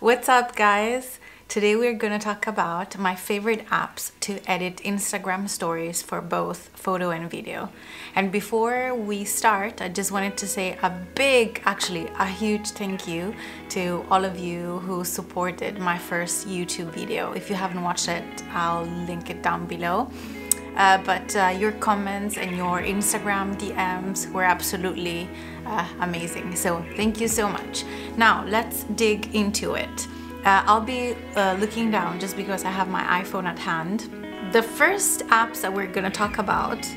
What's up, guys? Today we're going to talk about my favorite apps to edit Instagram stories for both photo and video. And before we start, I just wanted to say a huge thank you to all of you who supported my first YouTube video. If you haven't watched it, I'll link it down below. But your comments and your Instagram DMs were absolutely amazing. So thank you so much. Now let's dig into it. I'll be looking down just because I have my iPhone at hand. The first apps that we're going to talk about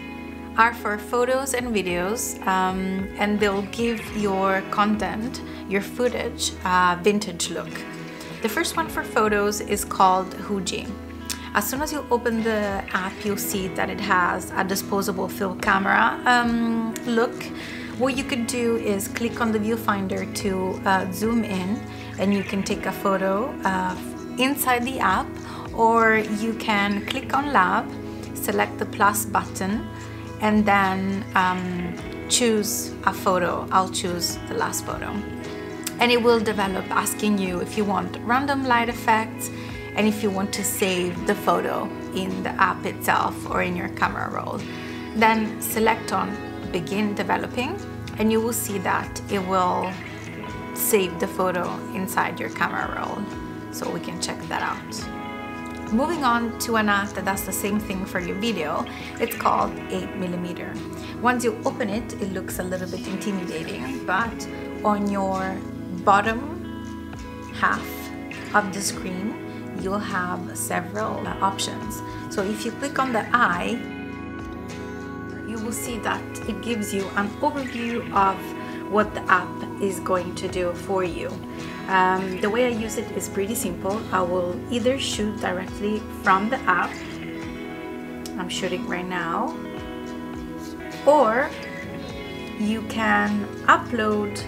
are for photos and videos, and they'll give your content, your footage, a vintage look. The first one for photos is called Huji. As soon as you open the app, you'll see that it has a disposable film camera look. What you could do is click on the viewfinder to zoom in, and you can take a photo inside the app, or you can click on lab, select the plus button, and then choose a photo. I'll choose the last photo. And it will develop asking you if you want random light effects, and if you want to save the photo in the app itself or in your camera roll. Then select on begin developing, and you will see that it will save the photo inside your camera roll. So we can check that out. Moving on to an app that does the same thing for your video. It's called 8mm. Once you open it, it looks a little bit intimidating, but on your bottom half of the screen, you'll have several options. So if you click on the eye, you will see that it gives you an overview of what the app is going to do for you. The way I use it is pretty simple. I will either shoot directly from the app, I'm shooting right now, or you can upload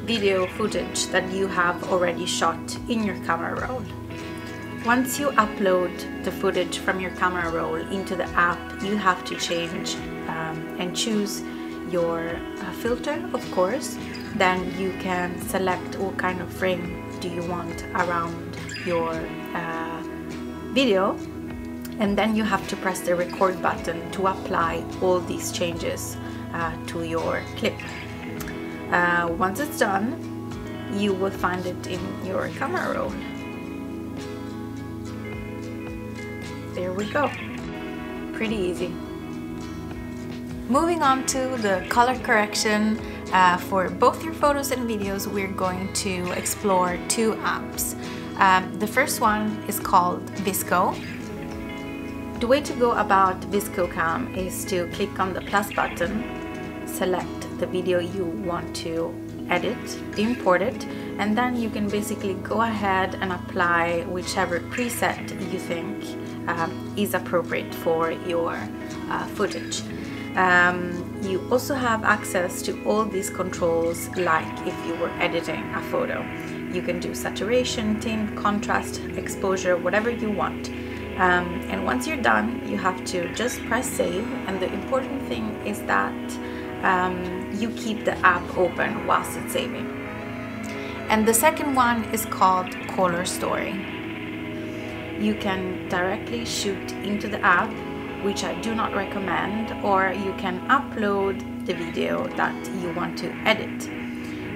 video footage that you have already shot in your camera roll. Once you upload the footage from your camera roll into the app, you have to change and choose your filter, of course. Then you can select what kind of frame do you want around your video, and then you have to press the record button to apply all these changes to your clip. Once it's done, you will find it in your camera roll. There we go. Pretty easy. Moving on to the color correction for both your photos and videos, we're going to explore two apps. The first one is called VSCO. The way to go about VSCO Cam is to click on the plus button, select the video you want to edit, import it, and then you can basically go ahead and apply whichever preset you think is appropriate for your footage. You also have access to all these controls like if you were editing a photo. You can do saturation, tint, contrast, exposure, whatever you want. And once you're done, you have to just press save, and the important thing is that you keep the app open whilst it's saving. And the second one is called Color Story. You can directly shoot into the app, which I do not recommend, or you can upload the video that you want to edit.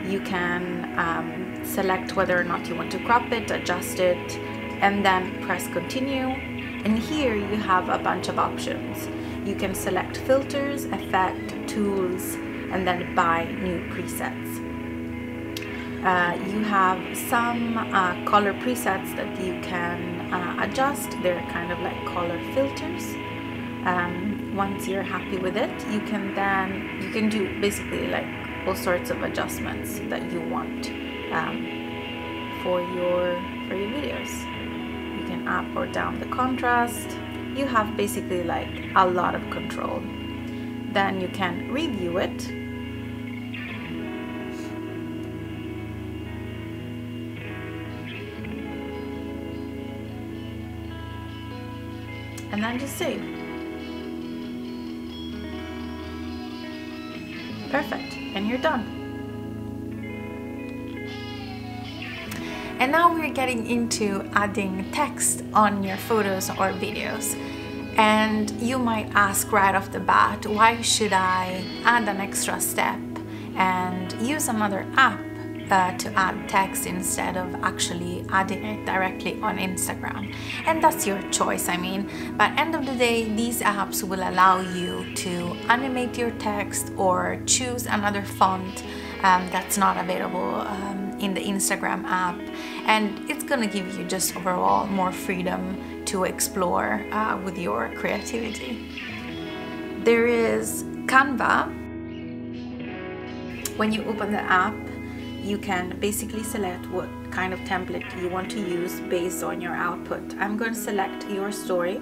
You can select whether or not you want to crop it, adjust it, and then press continue. And here you have a bunch of options. You can select filters, effect, tools, and then buy new presets. You have some color presets that you can adjust. They're kind of like color filters. Once you're happy with it, you can do basically like all sorts of adjustments that you want for your videos. You can up or down the contrast. You have basically like a lot of control. Then you can review it. And then just save. Perfect, and you're done. And now we're getting into adding text on your photos or videos. And you might ask right off the bat, why should I add an extra step and use another app to add text instead of actually adding it directly on Instagram? And that's your choice, I mean. But end of the day, these apps will allow you to animate your text or choose another font that's not available in the Instagram app, and it's gonna give you just overall more freedom to explore with your creativity. There is Canva. When you open the app, you can basically select what kind of template you want to use based on your output. I'm going to select your story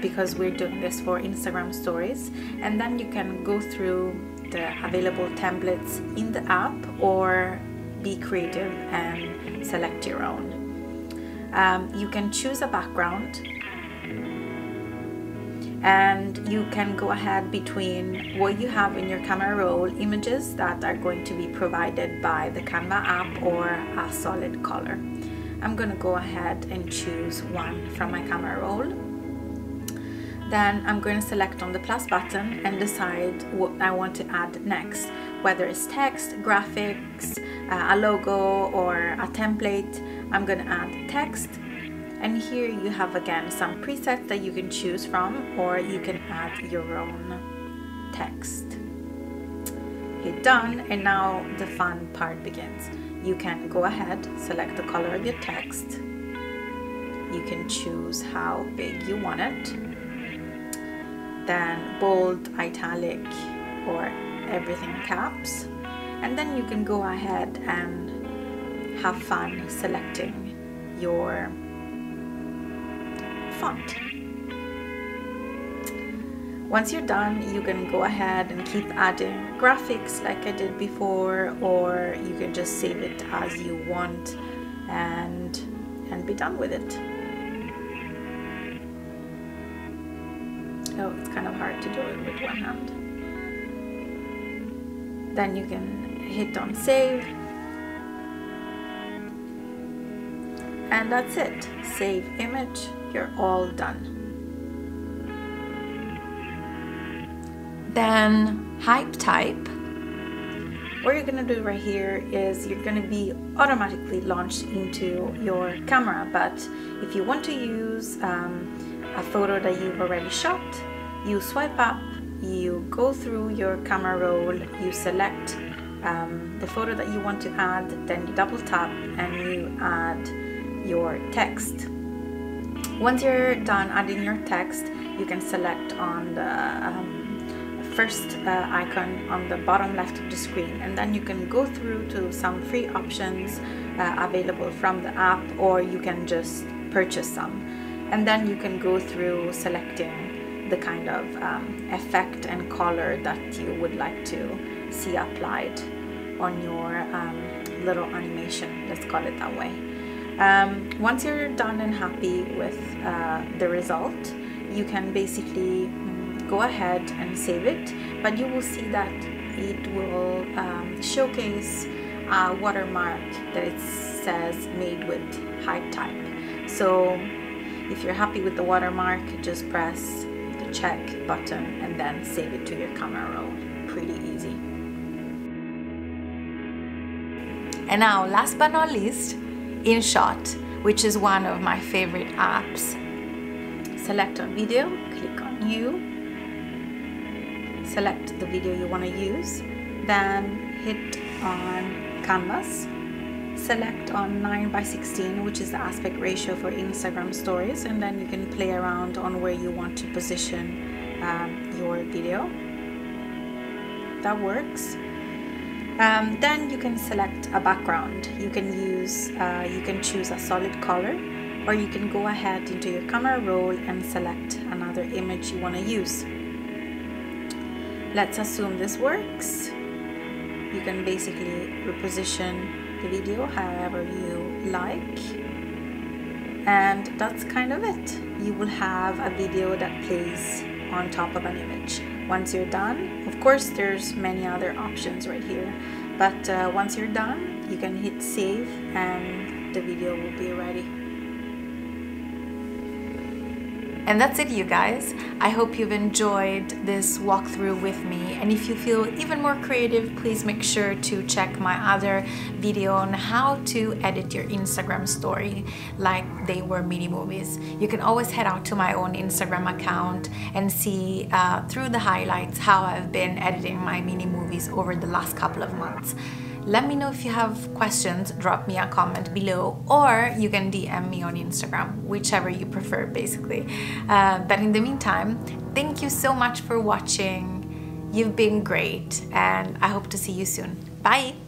because we're doing this for Instagram stories, and then you can go through the available templates in the app or be creative and select your own. You can choose a background, and you can go ahead between what you have in your camera roll, images that are going to be provided by the Canva app, or a solid color. I'm going to go ahead and choose one from my camera roll. Then I'm going to select on the plus button and decide what I want to add next, whether it's text, graphics, a logo, or a template. I'm going to add text, and here you have again some presets that you can choose from, or you can add your own text. Hit done, and now the fun part begins. You can go ahead, select the color of your text. You can choose how big you want it, then bold, italic, or everything in caps, and then you can go ahead and have fun selecting your font. Once you're done, you can go ahead and keep adding graphics like I did before, or you can just save it as you want and be done with it. Oh, it's kind of hard to do it with one hand. Then you can hit on save, and that's it. Save image, you're all done. Then hype type. What you're gonna do right here is you're gonna be automatically launched into your camera, but if you want to use a photo that you've already shot, you swipe up, you go through your camera roll, you select the photo that you want to add, then you double tap and you add your text. Once you're done adding your text, you can select on the first icon on the bottom left of the screen, and then you can go through to some free options available from the app, or you can just purchase some. And then you can go through selecting the kind of effect and color that you would like to see applied on your little animation, let's call it that way. Once you're done and happy with the result, you can basically go ahead and save it, but you will see that it will showcase a watermark that it says made with hype type. So if you're happy with the watermark, just press the check button and then save it to your camera roll. Pretty easy. And now, last but not least, InShot, which is one of my favorite apps. Select on video, click on new, select the video you want to use, then hit on canvas, select on 9:16, which is the aspect ratio for Instagram stories, and then you can play around on where you want to position your video. That works. Then you can select a background. You can choose a solid color, or you can go ahead into your camera roll and select another image you want to use. Let's assume this works. You can basically reposition the video however you like, and that's kind of it. You will have a video that plays on top of an image. Once you're done, of course there's many other options right here, but once you're done, you can hit save and the video will be ready. And that's it, you guys. I hope you've enjoyed this walkthrough with me, and if you feel even more creative, please make sure to check my other video on how to edit your Instagram story like they were mini movies. You can always head out to my own Instagram account and see through the highlights how I've been editing my mini movies over the last couple of months. Let me know if you have questions, drop me a comment below, or you can DM me on Instagram, whichever you prefer basically. But in the meantime, thank you so much for watching. You've been great and I hope to see you soon. Bye!